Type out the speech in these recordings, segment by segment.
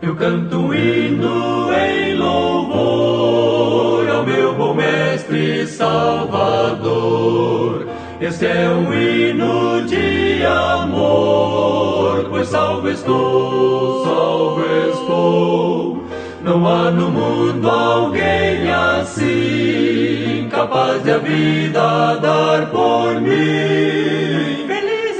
Eu canto um hino em louvor ao meu bom mestre Salvador. Este é um hino de amor, pois salvo estou. Não há no mundo alguém assim, capaz de a vida dar por mim. Feliz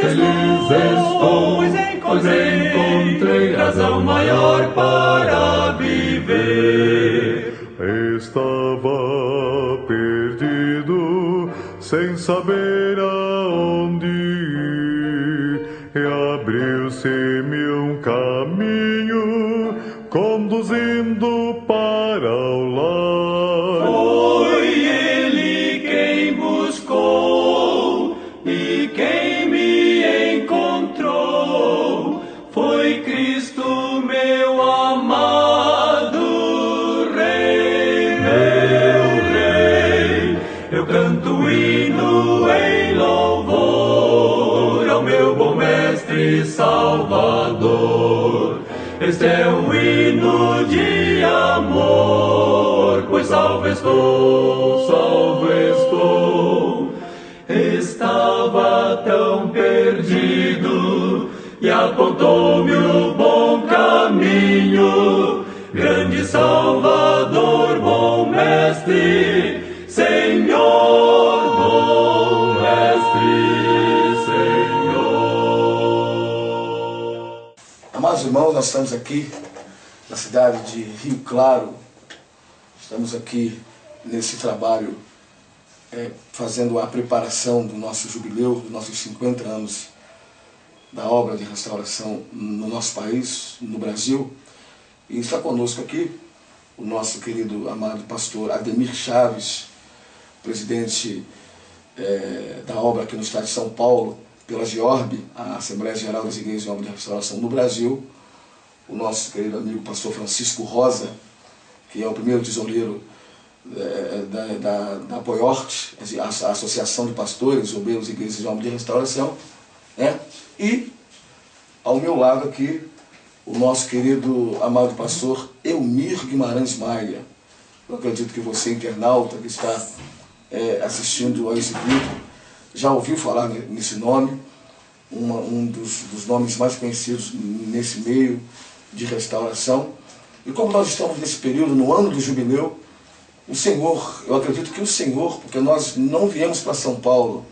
estou, pois encontrei razão maior para viver. Estava perdido, sem saber aonde ir, e abriu-se-me um caminho, conduzindo para o lar. Foi ele quem buscou e quem me encontrou. Foi Cristo, meu amado Rei, meu Rei. Eu canto um hino em louvor ao meu bom mestre Salvador. Este é um hino de amor, pois salvo estou. Estava tão perdido e apontou-me o bom caminho. Grande Salvador, bom mestre, Senhor, bom mestre, Senhor. Amados irmãos, nós estamos aqui na cidade de Rio Claro. Estamos aqui nesse trabalho fazendo a preparação do nosso jubileu, dos nossos 50 anos da obra de restauração no nosso país, no Brasil. E está conosco aqui o nosso querido, amado pastor Ademir Chaves, presidente da obra aqui no estado de São Paulo, pela GEORB, a Assembleia Geral das Igrejas de Obra de Restauração no Brasil. O nosso querido amigo pastor Francisco Rosa, que é o primeiro tesoureiro da APOIORT, a Associação de Pastores, Obreiros e Igrejas de Obra de Restauração, né? E, ao meu lado aqui, o nosso querido, amado pastor Elmir Guimarães Maia. Eu acredito que você, internauta, que está assistindo a esse vídeo, já ouviu falar nesse nome, um dos nomes mais conhecidos nesse meio de restauração. E como nós estamos nesse período, no ano do jubileu, o Senhor, eu acredito que o Senhor, porque nós não viemos para São Paulo,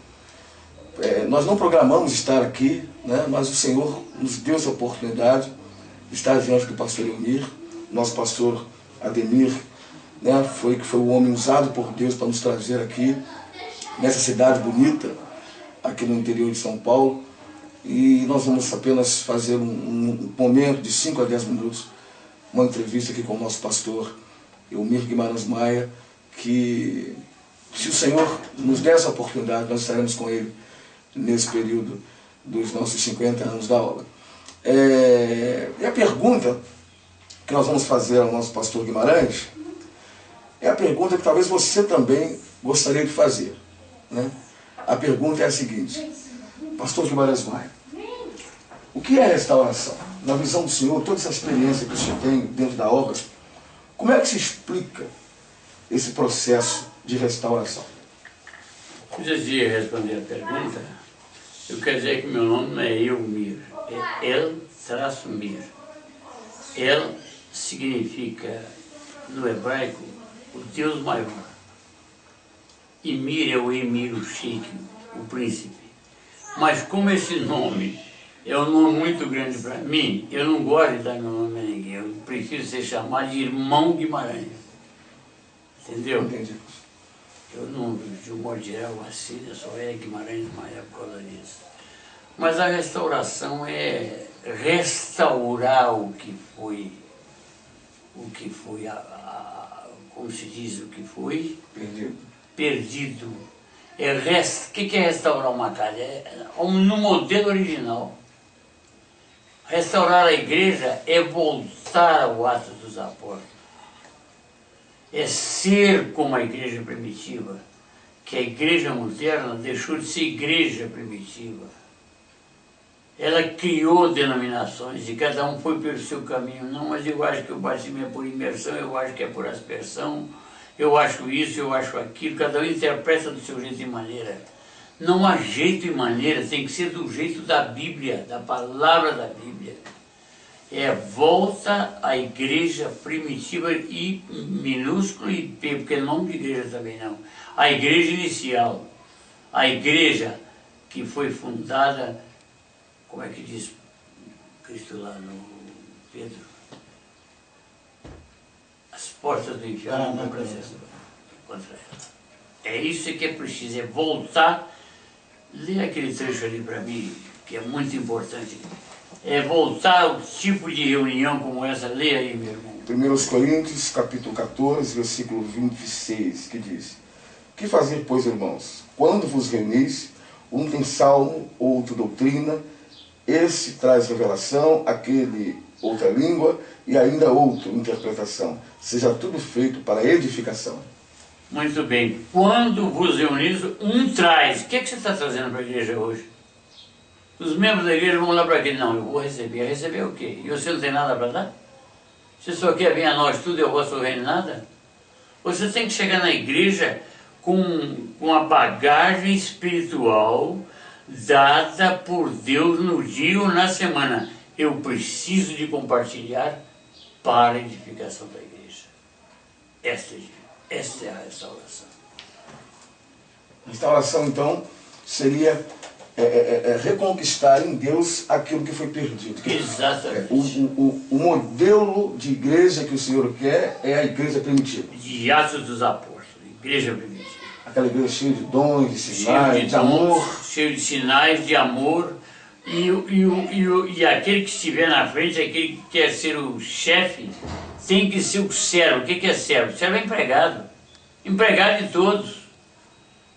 nós não programamos estar aqui, né, mas o Senhor nos deu essa oportunidade de estar diante do pastor Elmir, nosso pastor Ademir, né, foi o homem usado por Deus para nos trazer aqui, nessa cidade bonita, aqui no interior de São Paulo. E nós vamos apenas fazer um momento de 5 a 10 minutos, uma entrevista aqui com o nosso pastor Elmir Guimarães Maia, que, se o Senhor nos der essa oportunidade, nós estaremos com ele nesse período dos nossos 50 anos da obra. E a pergunta que nós vamos fazer ao nosso pastor Guimarães é a pergunta que talvez você também gostaria de fazer, né? A pergunta é a seguinte: pastor Guimarães Maia, o que é restauração? Na visão do Senhor, toda essa experiência que o Senhor tem dentro da obra, como é que se explica esse processo de restauração? Antes de responder a pergunta, eu quero dizer que meu nome não é Elmir, é El-Mir. El significa, no hebraico, o Deus maior. E Mir é o Emir, o Sheik, o príncipe. Mas como esse nome é um nome muito grande para mim, eu não gosto de dar meu nome a ninguém. Eu prefiro ser chamado de Irmão Guimarães. Entendeu? Entendi. Eu não, de um modo geral, assim, só é Guimarães Maia por causa disso. Mas a restauração é restaurar o que foi, como se diz, o que foi perdido. O que é restaurar uma casa? No modelo original. Restaurar a igreja é voltar ao Atos dos Apóstolos. É ser como a igreja primitiva, que a igreja moderna deixou de ser igreja primitiva. Ela criou denominações e cada um foi pelo seu caminho. Não, mas eu acho que o batismo é por imersão, eu acho que é por aspersão, eu acho isso, eu acho aquilo. Cada um interpreta do seu jeito e maneira. Não há jeito e maneira, tem que ser do jeito da Bíblia, da palavra da Bíblia. É volta à igreja primitiva, I minúsculo e P, porque é nome de igreja também não. A igreja inicial, a igreja que foi fundada, como é que diz Cristo lá no Pedro? As portas do inferno não precisam contra ela. É isso que é preciso, é voltar. Lê aquele trecho ali para mim, que é muito importante. É voltar ao tipo de reunião como essa. Lê aí, meu irmão. 1 Coríntios, capítulo 14, versículo 26, que diz: Que fazer, pois, irmãos? Quando vos reunis, um tem salmo, outro doutrina, esse traz revelação, aquele outra língua, e ainda outro interpretação. Seja tudo feito para edificação. Muito bem. Quando vos reunis, um traz. O que você está trazendo para a igreja hoje? Os membros da igreja vão lá para aquele. Não, eu vou receber. Receber o quê? E você não tem nada para dar? Você só quer vir a nós tudo e o vosso reino nada? Você tem que chegar na igreja com a bagagem espiritual dada por Deus no dia ou na semana. Eu preciso de compartilhar para a edificação da igreja. Esta é a restauração. Restauração, então, seria reconquistar em Deus aquilo que foi perdido. Exatamente. O modelo de igreja que o Senhor quer é a igreja primitiva. De Atos dos Apóstolos, igreja primitiva. Aquela igreja cheia de dons, de sinais, de amor. Cheio de sinais, de amor. E aquele que estiver na frente, aquele que quer ser o chefe, tem que ser o servo. O que é servo? Servo é empregado. Empregado de todos.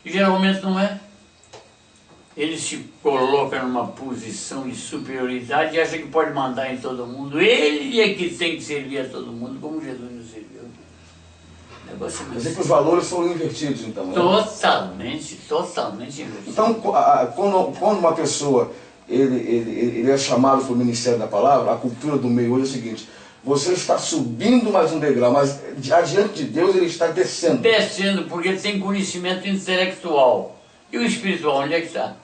E geralmente não é. Ele se coloca numa posição de superioridade e acha que pode mandar em todo mundo. Ele é que tem que servir a todo mundo, como Jesus nos serviu. Negócio Quer dizer que os valores foram invertidos, então. Né? Totalmente invertidos. Então, quando uma pessoa ele é chamado para o ministério da palavra, a cultura do meio hoje é o seguinte: você está subindo mais um degrau, mas adiante de Deus ele está descendo. Descendo, porque tem conhecimento intelectual. E o espiritual, onde é que está?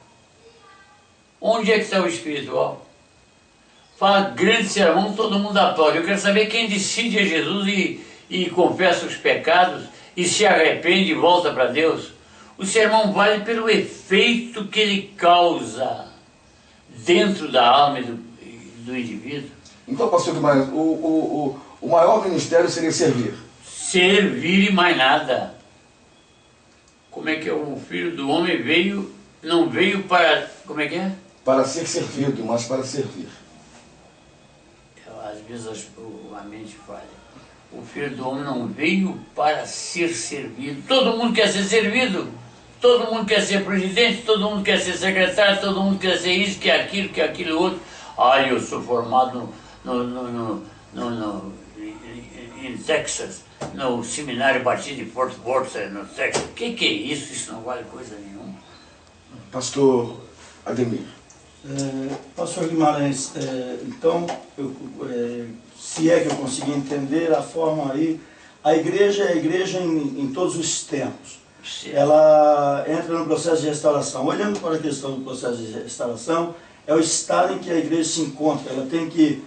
Onde é que está o espiritual? Fala grande sermão, todo mundo aplaude. Eu quero saber quem decide é Jesus e confessa os pecados e se arrepende e volta para Deus. O sermão vale pelo efeito que ele causa dentro da alma do indivíduo. Então, pastor Guimarães, o maior ministério seria servir. Servir e mais nada. Como é que é? O Filho do Homem não veio para... Como é que é? Para ser servido, mas para servir. Às vezes a mente falha. O Filho do Homem não veio para ser servido. Todo mundo quer ser servido. Todo mundo quer ser presidente, todo mundo quer ser secretário, todo mundo quer ser isso, que aquilo outro. Ah, eu sou formado em Texas, no Seminário Batista de Fort Worth, no Texas. O que é isso? Isso não vale coisa nenhuma. Pastor Ademir. Pastor Guimarães, então, se é que eu consegui entender a forma aí, a igreja é a igreja em todos os tempos. Sim. Ela entra no processo de restauração. Olhando para a questão do processo de restauração, é o estado em que a igreja se encontra. Ela tem que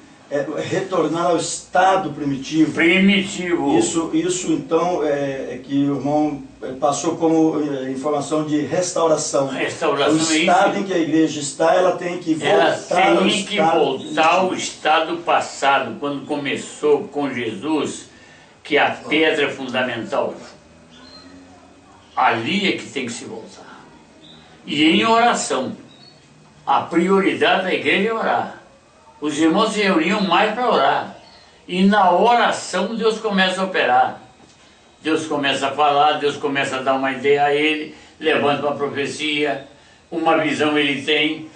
retornar ao estado primitivo. Primitivo. Isso então, é que o irmão passou como informação de restauração. Restauração. O estado em que a igreja está, ela tem que voltar ao estado passado, quando começou com Jesus, que é a pedra fundamental. Ali é que tem que se voltar. E em oração. A prioridade da igreja é orar. Os irmãos se reuniam mais para orar. E na oração Deus começa a operar. Deus começa a falar, Deus começa a dar uma ideia a ele, levanta uma profecia, uma visão ele tem.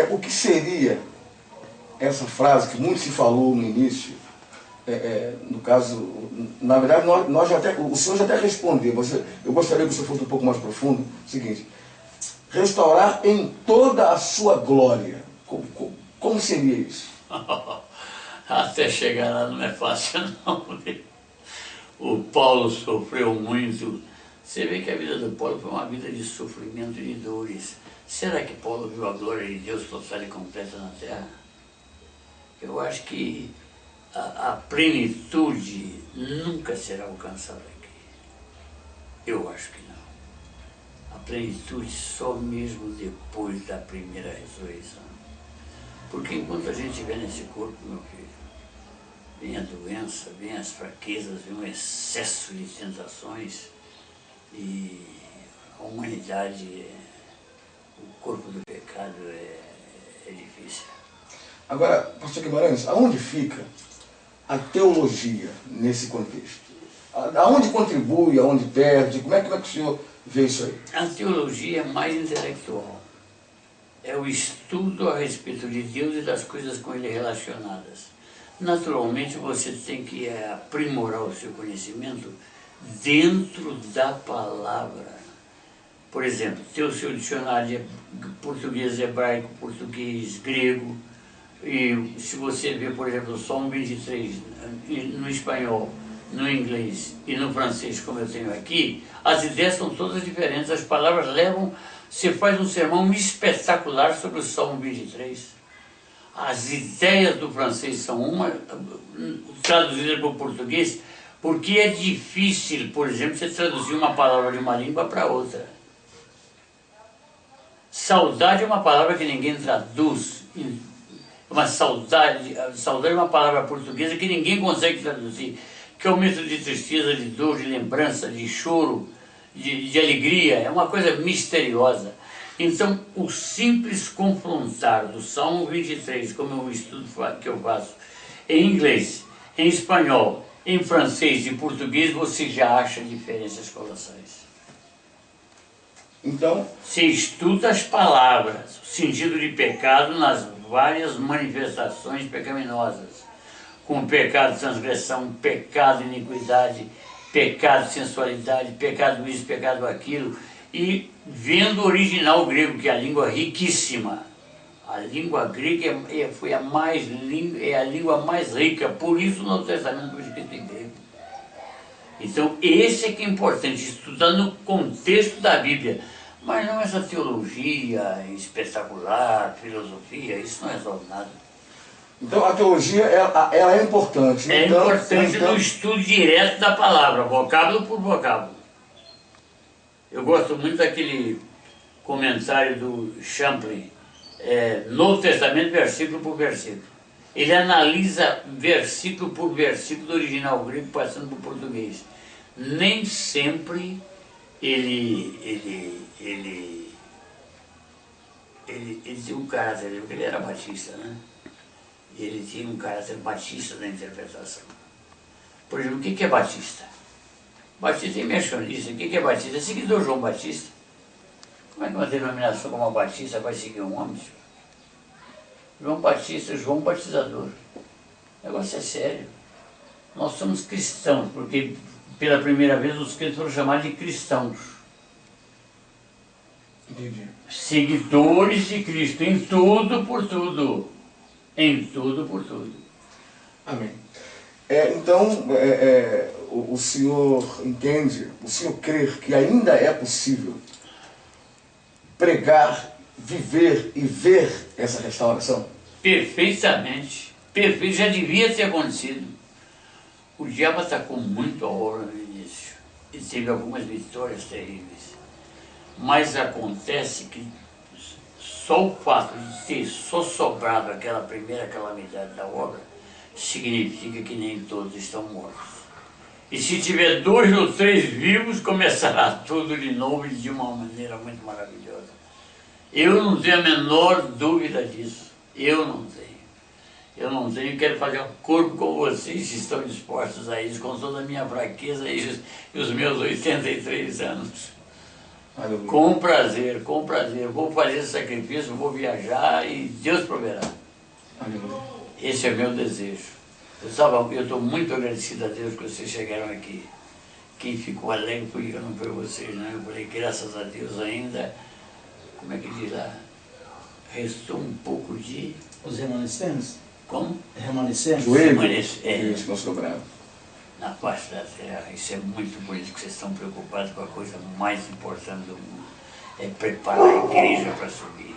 O que seria essa frase que muito se falou no início? No caso, na verdade, o senhor já até respondeu, mas eu gostaria que você fosse um pouco mais profundo. O seguinte: restaurar em toda a sua glória. Como seria isso? Até chegar lá não é fácil não. O Paulo sofreu muito. Você vê que a vida do Paulo foi uma vida de sofrimento e de dores. Será que Paulo viu a glória de Deus total e completa na terra? Eu acho que a plenitude nunca será alcançada aqui. Eu acho que não. A plenitude só mesmo depois da primeira ressurreição. Porque enquanto a gente estiver nesse corpo, meu filho, vem a doença, vem as fraquezas, vem um excesso de tentações e a humanidade, o corpo do pecado é difícil. Agora, pastor Guimarães, aonde fica a teologia nesse contexto? Aonde contribui, aonde perde? Como é que o senhor vê isso aí? A teologia é mais intelectual. É o estudo a respeito de Deus e das coisas com Ele relacionadas. Naturalmente, você tem que aprimorar o seu conhecimento dentro da palavra. Por exemplo, ter o seu dicionário de português hebraico, português grego, e se você vê, por exemplo, o Salmo 23 no espanhol, no inglês e no francês, como eu tenho aqui, as ideias são todas diferentes, as palavras levam... Você faz um sermão espetacular sobre o Salmo 23. As ideias do francês são uma, traduzidas para o português, porque é difícil, por exemplo, você traduzir uma palavra de uma língua para outra. Saudade é uma palavra que ninguém traduz. Uma saudade é uma palavra portuguesa que ninguém consegue traduzir, que é um misto de tristeza, de dor, de lembrança, de choro, de alegria, é uma coisa misteriosa. Então, o simples confrontar do Salmo 23, como é um estudo que eu faço, em inglês, em espanhol, em francês e português, você já acha diferenças colossais. Então, você estuda as palavras, o sentido de pecado nas várias manifestações pecaminosas, como pecado, transgressão, pecado, iniquidade, pecado, sensualidade, pecado isso, pecado aquilo, e vendo o original grego, que é a língua riquíssima. A língua grega foi a língua mais rica, por isso o Novo Testamento foi escrito em grego. Então esse é que é importante, estudar no contexto da Bíblia, mas não essa teologia espetacular, filosofia, isso não resolve nada. Então a teologia ela é importante. É importante no estudo direto da palavra, vocábulo por vocábulo. Eu gosto muito daquele comentário do Champlin, Novo Testamento, versículo por versículo. Ele analisa versículo por versículo do original grego passando para o português. Nem sempre ele tinha um caráter, porque ele era batista, né? Ele tinha um caráter batista da interpretação. Por exemplo, o que é batista? Batista é imersionista. O que é batista? É seguidor João Batista. Como é que uma denominação como a Batista vai seguir um homem? João Batista, João Batizador. O negócio é sério. Nós somos cristãos, porque pela primeira vez os crentes foram chamados de cristãos. Entendi. Seguidores de Cristo, em tudo por tudo. Em tudo por tudo. Amém. Então, o senhor entende, o senhor crê que ainda é possível pregar, viver e ver essa restauração? Perfeitamente. Perfeito. Já devia ter acontecido. O diabo atacou muito a obra no início. E teve algumas vitórias terríveis. Mas acontece que só o fato de ter só sobrado aquela primeira calamidade da obra significa que nem todos estão mortos. E se tiver 2 ou 3 vivos, começará tudo de novo e de uma maneira muito maravilhosa. Eu não tenho a menor dúvida disso. Eu não tenho. Eu não tenho. Quero fazer um corpo com vocês, se estão dispostos a isso, com toda a minha fraqueza e os meus 83 anos. Aleluia. Com prazer, com prazer. Vou fazer esse sacrifício, vou viajar e Deus proverá. Aleluia. Esse é meu desejo. Eu estou muito agradecido a Deus que vocês chegaram aqui. Quem ficou alegre foi eu, não foi vocês, né? Eu falei, graças a Deus ainda, como é que diz lá? restou um pouco de... Os remanescentes? Como? Remanescentes? Joelho, É. isso, não sobraram. Na face da terra. Isso é muito por isso que vocês estão preocupados com a coisa mais importante do mundo. É preparar a igreja para subir.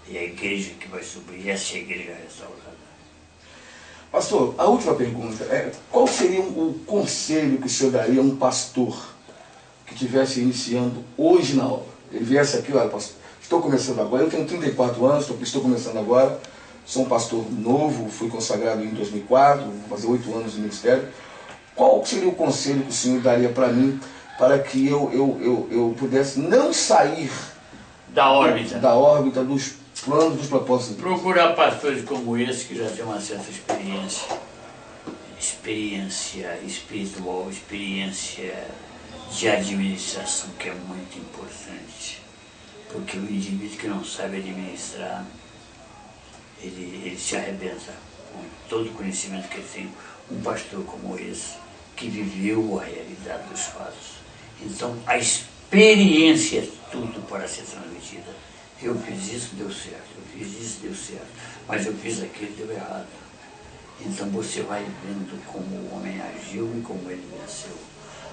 E a igreja que vai subir, essa é a igreja restaurada. Pastor, a última pergunta é: qual seria o conselho que o senhor daria a um pastor que estivesse iniciando hoje na obra? Ele viesse aqui, olha, pastor, estou começando agora, eu tenho 34 anos, estou começando agora, sou um pastor novo, fui consagrado em 2004, vou fazer 8 anos de ministério. Qual seria o conselho que o senhor daria para mim, para que eu pudesse não sair Da órbita. da órbita dos planos, dos propósitos? Procurar pastores como esse, que já tem uma certa experiência. Experiência espiritual, experiência de administração, que é muito importante. Porque o indivíduo que não sabe administrar, ele se arrebenta com todo o conhecimento que ele tem. Um pastor como esse, que viveu a realidade dos fatos. Então, a experiência é tudo para ser transmitida. Eu fiz isso, deu certo. Eu fiz isso, deu certo. Mas eu fiz aquilo, deu errado. Então, você vai vendo como o homem agiu e como ele venceu.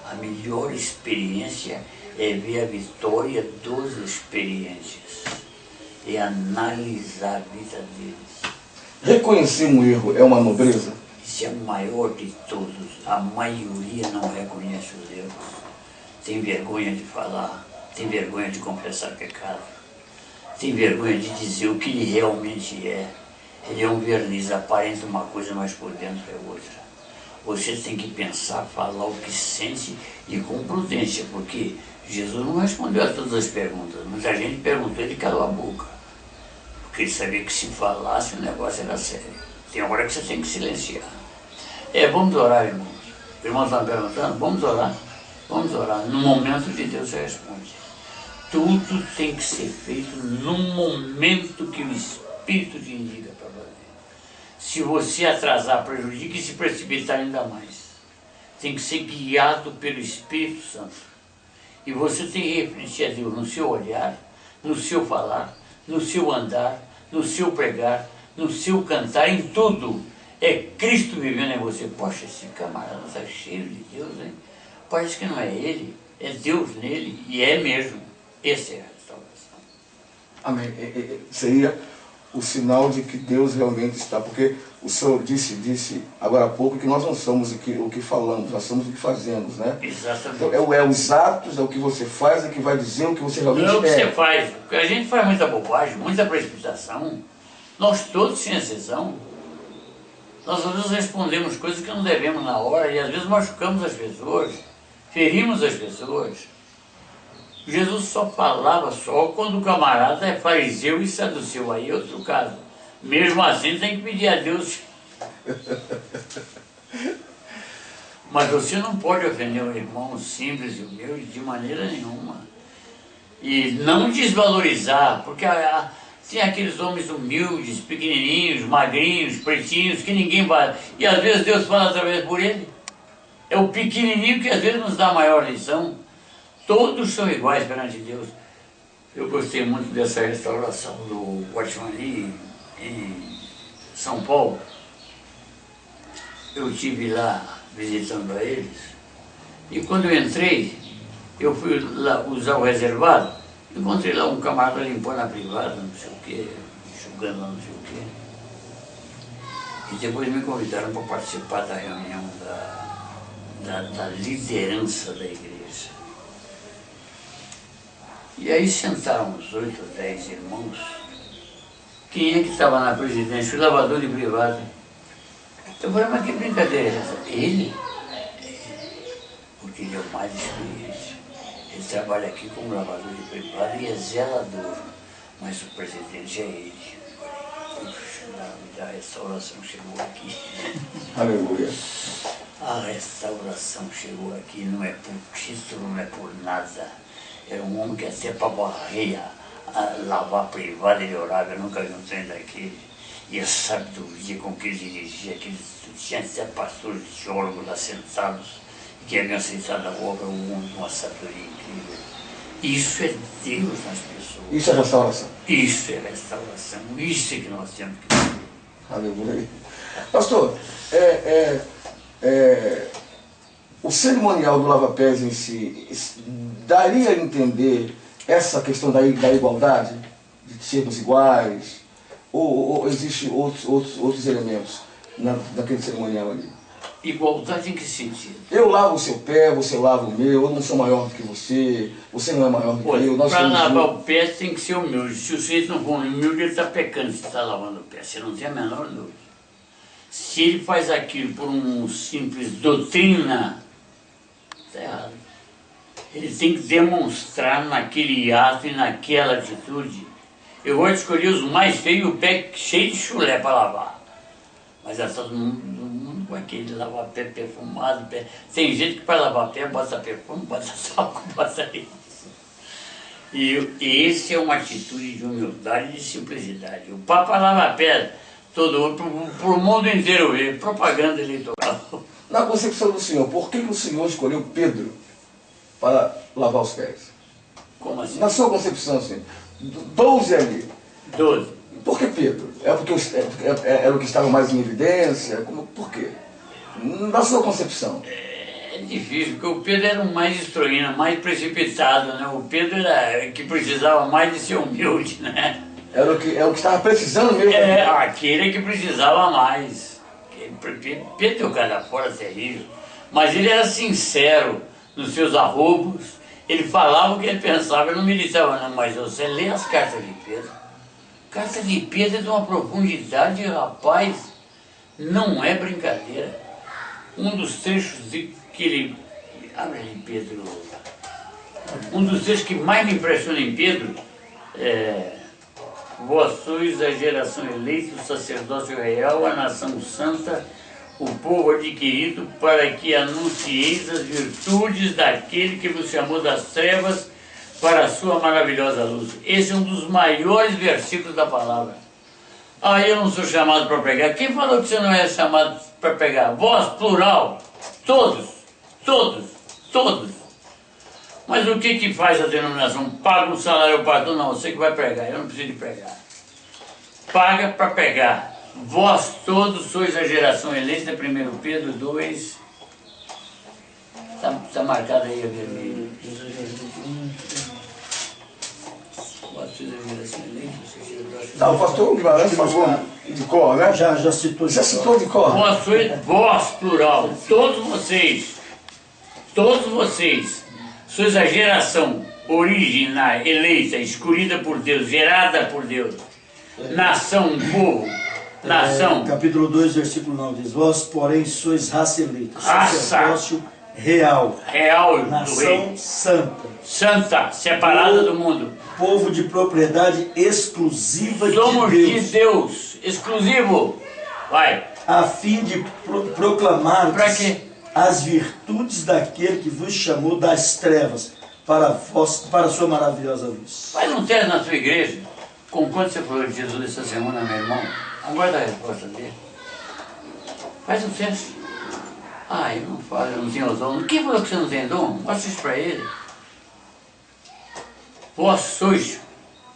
A melhor experiência é ver a vitória dos experientes. É analisar a vida deles. Reconhecer um erro é uma nobreza? Isso é o maior de todos. A maioria não reconhece os erros. Tem vergonha de falar, tem vergonha de confessar pecado, tem vergonha de dizer o que ele realmente é. Ele é um verniz, aparenta uma coisa, mas por dentro é outra. Você tem que pensar, falar o que sente e com prudência, porque Jesus não respondeu a todas as perguntas. Muita gente perguntou, ele calou a boca, porque ele sabia que se falasse o negócio era sério. Tem hora que você tem que silenciar. Vamos orar, irmãos. Os irmãos estão perguntando, vamos orar. Vamos orar. No momento de Deus você responde. Tudo tem que ser feito no momento que o Espírito te indica para fazer. Se você atrasar, prejudica e se precipitar ainda mais. Tem que ser guiado pelo Espírito Santo. E você tem que refletir a Deus no seu olhar, no seu falar, no seu andar, no seu pregar, no seu cantar, em tudo. É Cristo vivendo em você. Poxa, esse camarada está cheio de Deus, hein? Parece que não é ele, é Deus nele, e é mesmo. Essa é a restauração. Amém. Seria o sinal de que Deus realmente está, porque o Senhor disse agora há pouco que nós não somos o que falamos, nós somos o que fazemos, né? Exatamente. Então, é os atos, é o que você faz, é que vai dizer o que você realmente não é. Não é o que é. você faz, porque a gente faz muita bobagem, muita precipitação, nós todos, sem exceção, nós às vezes respondemos coisas que não devemos na hora, e às vezes machucamos as pessoas, ferimos as pessoas. Jesus só falava só quando o camarada é fariseu e saduceu, aí é outro caso. Mesmo assim tem que pedir a Deus. Mas você não pode ofender um irmão simples e humilde de maneira nenhuma. E não desvalorizar, porque tem aqueles homens humildes, pequenininhos, magrinhos, pretinhos, que ninguém vai... E às vezes Deus fala através por ele. É o pequenininho que às vezes nos dá a maior lição. Todos são iguais perante Deus. Eu gostei muito dessa restauração do Watchman Nee em São Paulo. Eu estive lá visitando a eles. E quando eu entrei, eu fui lá usar o reservado. Encontrei lá um camarada limpando a privada, não sei o quê, enxugando lá não sei o quê. E depois me convidaram para participar da reunião da liderança da igreja. E aí sentaram uns 8 ou 10 irmãos. Quem é que estava na presidência? O lavador de privado. Eu falei, mas que brincadeira é essa? Ele? Porque ele é o mais experiente. Ele trabalha aqui como lavador de privado e é zelador. Mas o presidente é ele. Puxa, a restauração chegou aqui. Aleluia. A restauração chegou aqui, não é por título, não é por nada. Era um homem que até para varrer, lavar a privada, ele orava, eu nunca vi um trem daquele. E a sabedoria com que ele dirigia, tinha até pastores teólogos lá sentados, que haviam aceitado a obra, um homem com uma sabedoria incrível. Isso é Deus nas pessoas. Isso é restauração. Isso é restauração. Isso é que nós temos que ter. Aleluia. Pastor, o cerimonial do lava-pés em si daria a entender essa questão da igualdade, de sermos iguais, ou existem outros elementos naquele cerimonial ali? Igualdade em que sentido? Eu lavo o seu pé, você lava o meu, eu não sou maior do que você não é maior do que eu. Para lavar o pé tem que ser humilde. Se o sujeito não for humilde, ele está pecando se está lavando o pé. Você não tem a menor dúvida. Se ele faz aquilo por um simples doutrina, está errado. Ele tem que demonstrar naquele ato e naquela atitude. Eu vou escolher os mais feios, o pé cheio de chulé para lavar. Mas é todo mundo com aquele lava-pé perfumado. Tem gente que para lavar pé bota perfume, bota saco, bota isso. E esse é uma atitude de humildade e de simplicidade. O Papa lava pé todo para o mundo inteiro ver, propaganda eleitoral. Na concepção do senhor, por que o senhor escolheu Pedro para lavar os pés? Como assim? Na sua concepção, senhor, 12 ali. 12. Por que Pedro? É porque era o que estava mais em evidência? Por quê? Na sua concepção. É difícil, porque o Pedro era o mais estroína, mais precipitado, né? O Pedro era que precisava mais de ser humilde, né? Era o que estava precisando mesmo. Aquele que precisava mais. Pedro tem o cara fora terrível, mas ele era sincero nos seus arroubos, ele falava o que ele pensava, ele não militava, não, mas você lê as cartas de Pedro. Carta de Pedro é de uma profundidade, rapaz, não é brincadeira. Um dos trechos que ele... Abre ali, Pedro. Um dos trechos que mais me impressiona em Pedro é... Vós sois a geração eleita, o sacerdócio real, a nação santa, o povo adquirido, para que anuncieis as virtudes daquele que vos chamou das trevas para a sua maravilhosa luz. Esse é um dos maiores versículos da palavra. Eu não sou chamado para pregar. Quem falou que você não é chamado para pregar? Vós, plural, todos, todos, todos. Mas o que faz a denominação? Paga um salário ao pastor? Não, você que vai pregar, eu não preciso de pregar. Paga para pregar. Vós todos sois a geração eleita, 1 Pedro 2. Está marcado aí a vermelho. Vós sois a geração eleita, o pastor Guimarães falou de cor, né? Já citou de cor. Já citou de cor. Vós sois, vós, plural, todos vocês, sois a geração original, eleita, escolhida por Deus, gerada por Deus, nação, povo, nação. Capítulo 2, versículo 9 diz: Vós, porém, sois raça eleita, sacerdócio real, do nação rei, santa, separada do mundo. Povo de propriedade exclusiva Somos de Deus. de Deus, exclusivo. Vai. A fim de proclamar Para quê? as virtudes daquele que vos chamou das trevas para a sua maravilhosa luz. Faz um teste na sua igreja. Com quanto você falou de Jesus essa semana, meu irmão? Aguarda a resposta dele. Faz um teste. Eu não falo, eu não tenho dom. Quem falou que você não tem dom? Mostra isso para ele. Vós sois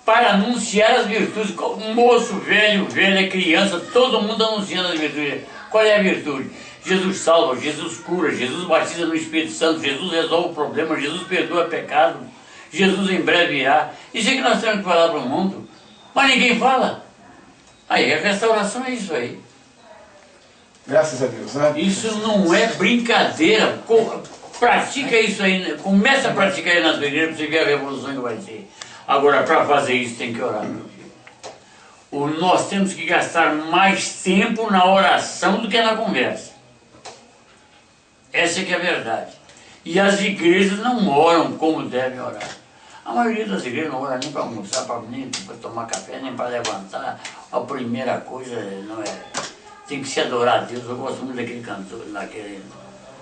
para anunciar as virtudes. Moço, velho, velha, criança, todo mundo anunciando as virtudes. Qual é a virtude? Jesus salva, Jesus cura, Jesus batiza no Espírito Santo, Jesus resolve o problema, Jesus perdoa pecado, Jesus em breve irá. Isso é que nós temos que falar para o mundo. Mas ninguém fala. A restauração é isso aí. Graças a Deus, né? Isso não é brincadeira. Pratica isso aí, começa a praticar aí na sua igreja para você ver a revolução que vai ter. Agora, para fazer isso tem que orar, meu filho. Nós temos que gastar mais tempo na oração do que na conversa. Essa é que é a verdade. E as igrejas não oram como devem orar. A maioria das igrejas não ora nem para almoçar, nem para tomar café, nem para levantar. A primeira coisa não é... Tem que se adorar a Deus. Eu gosto muito daquele cantor,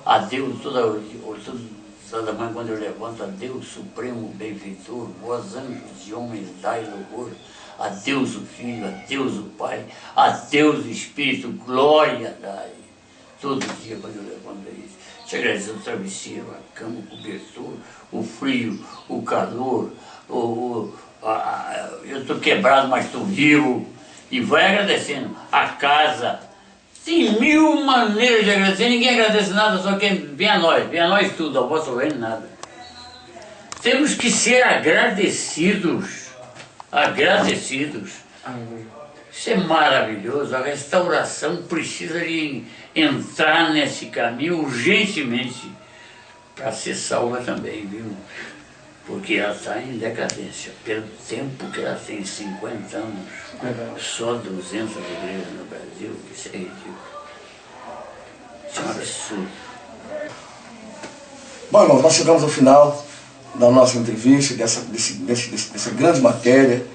a Deus, toda manhã quando eu levanto, a Deus Supremo Benfeitor, vós anjos e homens dai louvor, a Deus o Filho, a Deus o Pai, a Deus o Espírito, glória dai. todo dia quando eu levanto aí. Te agradeço o travesseiro, a cama, o cobertor, o frio, o calor, eu estou quebrado, mas estou vivo. E vai agradecendo. A casa. Tem mil maneiras de agradecer. Ninguém agradece nada, só quem vem a nós tudo, ao vosso reino nada. Temos que ser agradecidos. Agradecidos. Isso é maravilhoso. A restauração precisa de entrar nesse caminho urgentemente para ser salva também, viu? Porque ela está em decadência. Pelo tempo que ela tem, 50 anos, só 200 igrejas no Brasil, isso é ridículo. Isso é um absurdo. Bom, irmãos, nós chegamos ao final da nossa entrevista, dessa grande matéria,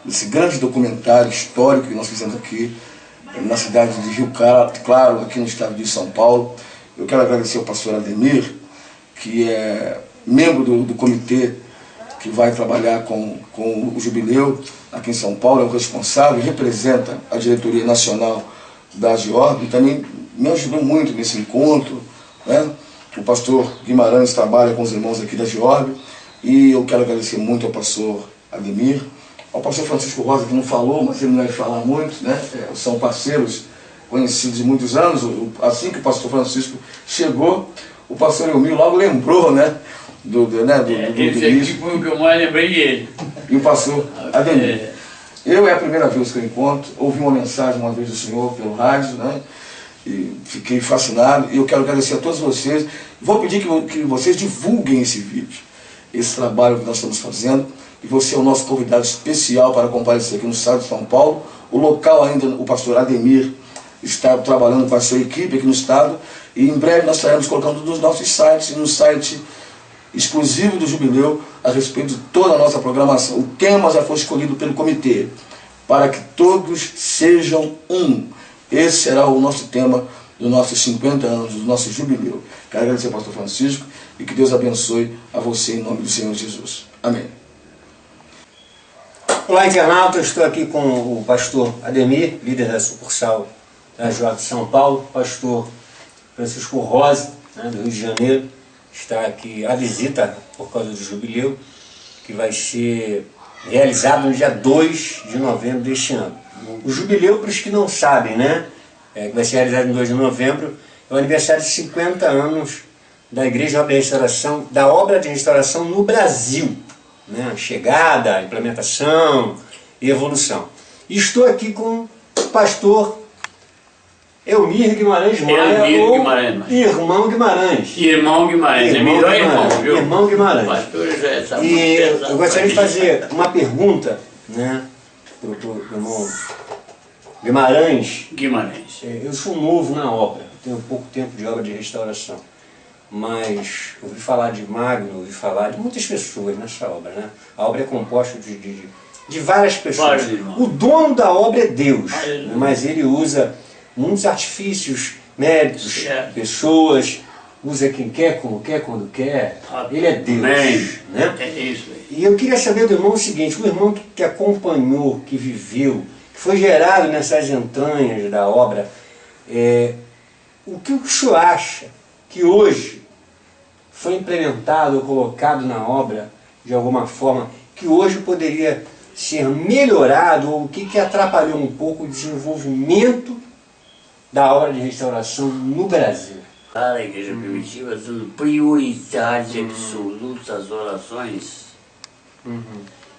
desse grande documentário histórico que nós fizemos aqui na cidade de Rio Claro, aqui no estado de São Paulo. Eu quero agradecer ao pastor Ademir, que é membro do comitê que vai trabalhar com o Jubileu aqui em São Paulo, é o responsável, representa a diretoria nacional da Georg, e também me ajudou muito nesse encontro, né? O pastor Guimarães trabalha com os irmãos aqui da Georg, e eu quero agradecer muito ao pastor Ademir, ao pastor Francisco Rosa, que não falou, mas ele não vai falar muito, né? São parceiros conhecidos de muitos anos. Assim que o pastor Francisco chegou, o pastor Elmir logo lembrou, né? Esse aqui foi o que eu mais lembrei dele. E o pastor Ademir. Eu é a primeira vez que eu encontro, ouvi uma mensagem uma vez do senhor pelo rádio, né? E fiquei fascinado, e eu quero agradecer a todos vocês. Vou pedir que vocês divulguem esse vídeo, esse trabalho que nós estamos fazendo, e você é o nosso convidado especial para comparecer aqui no estado de São Paulo. O local ainda, o pastor Ademir está trabalhando com a sua equipe aqui no estado, e em breve nós estaremos colocando nos nossos sites, e no site exclusivo do Jubileu, a respeito de toda a nossa programação. O tema já foi escolhido pelo comitê, para que todos sejam um. Esse será o nosso tema dos nossos 50 anos, do nosso Jubileu. Quero agradecer ao pastor Francisco, e que Deus abençoe a você em nome do Senhor Jesus. Amém. Olá, internauta, eu estou aqui com o pastor Ademir, líder da sucursal da Georg de São Paulo, pastor Francisco Rosa, né, do Rio de Janeiro, está aqui a visita por causa do Jubileu, que vai ser realizado no dia 2 de novembro deste ano. O Jubileu, para os que não sabem, né, que vai ser realizado em 2 de novembro, é o aniversário de 50 anos da Igreja Obra de Restauração, da obra de restauração no Brasil. Né, chegada, implementação e evolução. E estou aqui com o pastor Elmir Guimarães Maia, Irmão Guimarães. Irmão Guimarães, é melhor irmão, viu? Irmão Guimarães. Pastor já é e eu gostaria de fazer uma pergunta, né, para o irmão Guimarães. Eu sou novo na obra, tenho pouco tempo de obra de restauração. Mas ouvi falar de Magno, ouvi falar de muitas pessoas nessa obra, né? A obra é composta de várias pessoas. O dono da obra é Deus, né? Mas ele usa muitos artifícios, médicos, pessoas, usa quem quer, como quer, quando quer. Ele é Deus. Né? É isso aí. E eu queria saber do irmão o seguinte, o irmão que acompanhou, que viveu, que foi gerado nessas entranhas da obra, o que o senhor acha que hoje foi implementado ou colocado na obra de alguma forma, que hoje poderia ser melhorado, ou o que atrapalhou um pouco o desenvolvimento da obra de restauração no Brasil? A igreja primitiva dando prioridade absoluta às orações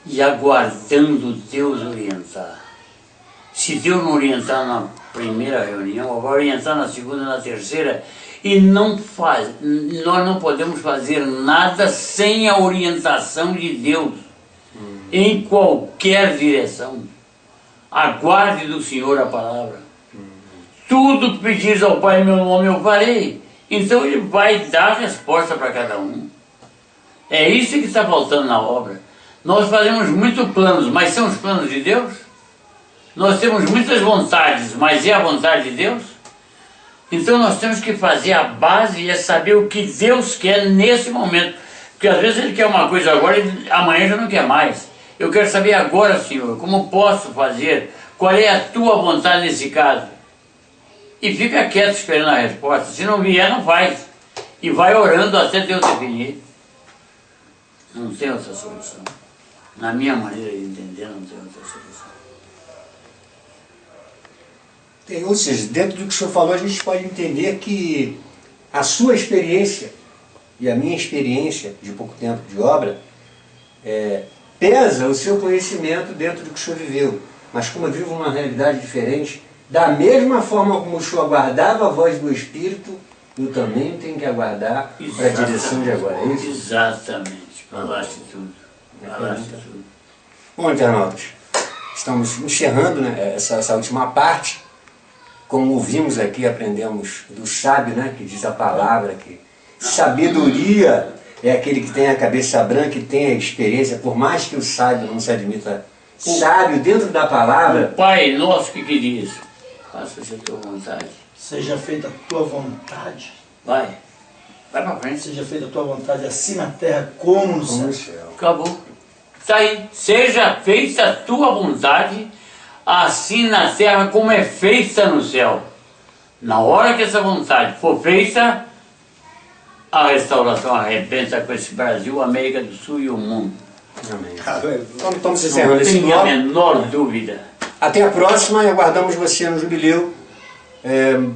e aguardando Deus orientar. Se Deus não orientar na primeira reunião, vai orientar na segunda e na terceira, e nós não podemos fazer nada sem a orientação de Deus, em qualquer direção. Aguarde do Senhor a palavra. Tudo que pedires ao Pai em meu nome eu farei. Então Ele vai dar a resposta para cada um. É isso que está faltando na obra. Nós fazemos muitos planos, mas são os planos de Deus? Nós temos muitas vontades, mas é a vontade de Deus? Então nós temos que fazer a base e saber o que Deus quer nesse momento. Porque às vezes Ele quer uma coisa agora e amanhã já não quer mais. Eu quero saber agora, Senhor, como posso fazer? Qual é a Tua vontade nesse caso? e fica quieto esperando a resposta. Se não vier, não faz. E vai orando até Deus definir. Não tem outra solução. Na minha maneira de entender, não tem outra solução. Ou seja, dentro do que o senhor falou, a gente pode entender que a sua experiência e a minha experiência de pouco tempo de obra pesa o seu conhecimento dentro do que o senhor viveu. Mas como eu vivo uma realidade diferente, da mesma forma como o senhor aguardava a voz do Espírito, eu também tenho que aguardar para a direção de agora. É isso? Exatamente. Falaste tudo. Falaste tudo. Bom, internautas, estamos encerrando, né, essa última parte. Como ouvimos aqui, aprendemos do sábio, né, que diz a palavra que sabedoria é aquele que tem a cabeça branca e tem a experiência, por mais que o sábio não se admita sábio dentro da palavra. O Pai nosso que diz, faça-se a tua vontade. Seja feita a tua vontade. Vai pra frente. Seja feita a tua vontade assim na terra como no céu. Acabou. Está aí. Seja feita a tua vontade, assim na terra como é feita no céu. Na hora que essa vontade for feita, a restauração arrebenta com esse Brasil, América do Sul e o mundo. Amém. Então estamos encerrando Não esse tenho a bloco. menor dúvida. Até a próxima e aguardamos você no Jubileu.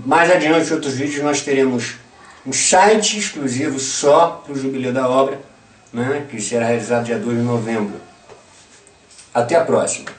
Mais adiante, em outros vídeos, nós teremos um site exclusivo só para o Jubileu da Obra, né, que será realizado dia 2 de novembro. Até a próxima.